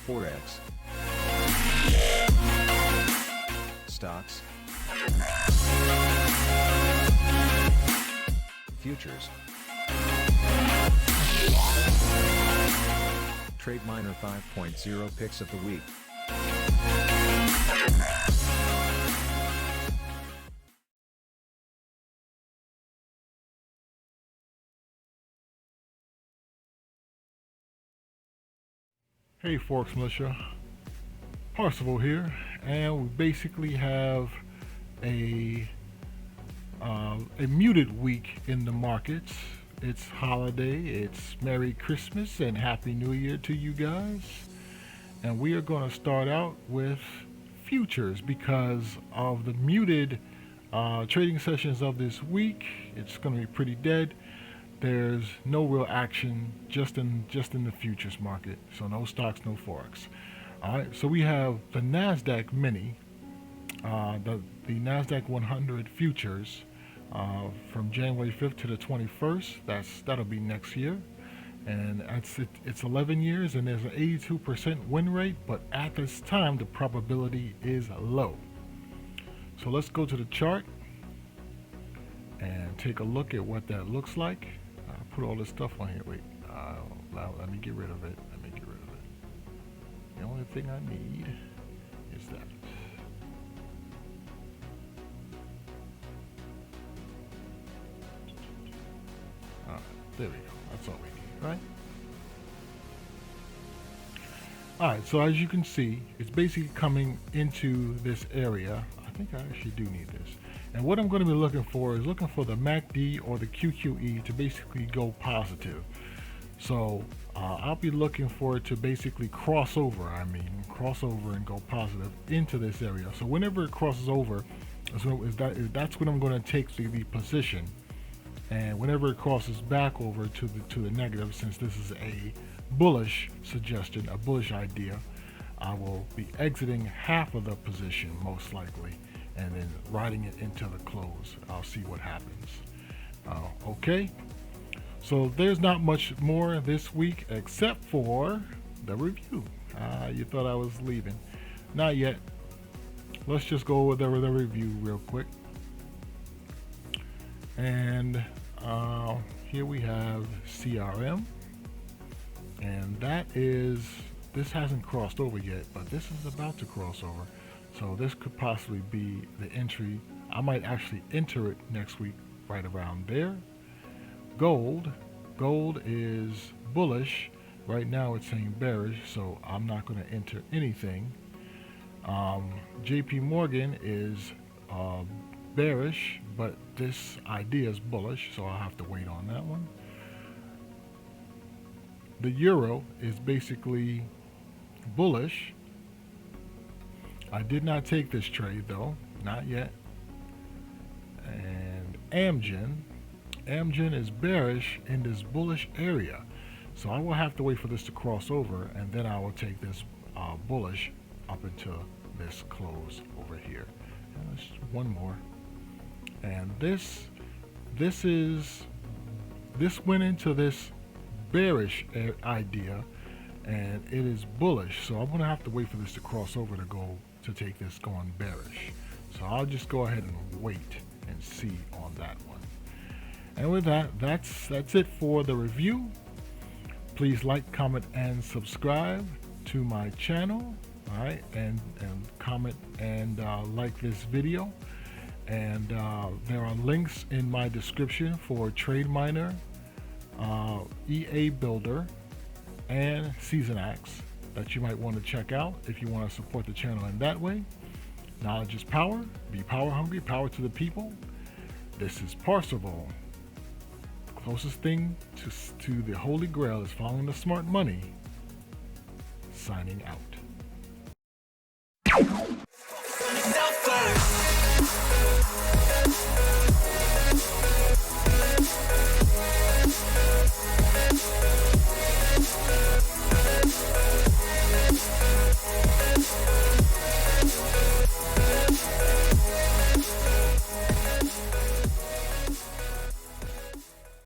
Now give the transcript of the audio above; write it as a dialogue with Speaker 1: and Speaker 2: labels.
Speaker 1: Forex, stocks, futures, Trademiner 5.0 picks of the week.
Speaker 2: Hey ForexMilitia, Parsival here, and we basically have a muted week in the markets. It's holiday, it's Merry Christmas and Happy New Year to you guys. And we are going to start out with futures because of the muted trading sessions of this week. It's going to be pretty dead. There's no real action just in the futures market. So no stocks, no Forex. All right. So we have the Nasdaq Mini, the Nasdaq 100 futures from January 5th to the 21st. That'll be next year, and it's 11 years, and there's an 82% win rate. But at this time, the probability is low. So let's go to the chart and take a look at what that looks like. Put all this stuff on here. Wait, let me get rid of it. The only thing I need is that. All right, there we go. That's all we need, right? All right, so as you can see, it's basically coming into this area. I think I actually do need this. And what I'm going to be looking for is looking for the MACD or the QQE to basically go positive. So I'll be looking for it to basically cross over and go positive into this area. So whenever it crosses over, that's when I'm going to take the position. And whenever it crosses back over to the negative, since this is a bullish suggestion, a bullish idea, I will be exiting half of the position most likely, and then riding it into the close. I'll see what happens. Okay, so there's not much more this week except for the review. You thought I was leaving. Not yet. Let's just go with the review real quick. And here we have CRM, and this hasn't crossed over yet, but this is about to cross over. So this could possibly be the entry. I might actually enter it next week right around there. Gold is bullish. Right now it's saying bearish, so I'm not going to enter anything. JP Morgan is bearish, but this idea is bullish, so I'll have to wait on that one. The euro is basically bullish. I did not take this trade though, not yet. And Amgen is bearish in this bullish area. So I will have to wait for this to cross over, and then I will take this bullish up until this close over here. And there's one more. And this went into this bearish idea, and it is bullish. So I'm gonna have to wait for this to cross over to take this going bearish. So I'll just go ahead and wait and see on that one. And with that, that's it for the review. Please like, comment, and subscribe to my channel. All right, and comment and like this video. And there are links in my description for Trademiner, EA Builder, and SeasonX that you might want to check out if you want to support the channel in that way. Knowledge is power. Be power hungry. Power to the people. This is Parsival. The closest thing to the Holy Grail is following the smart money. Signing out.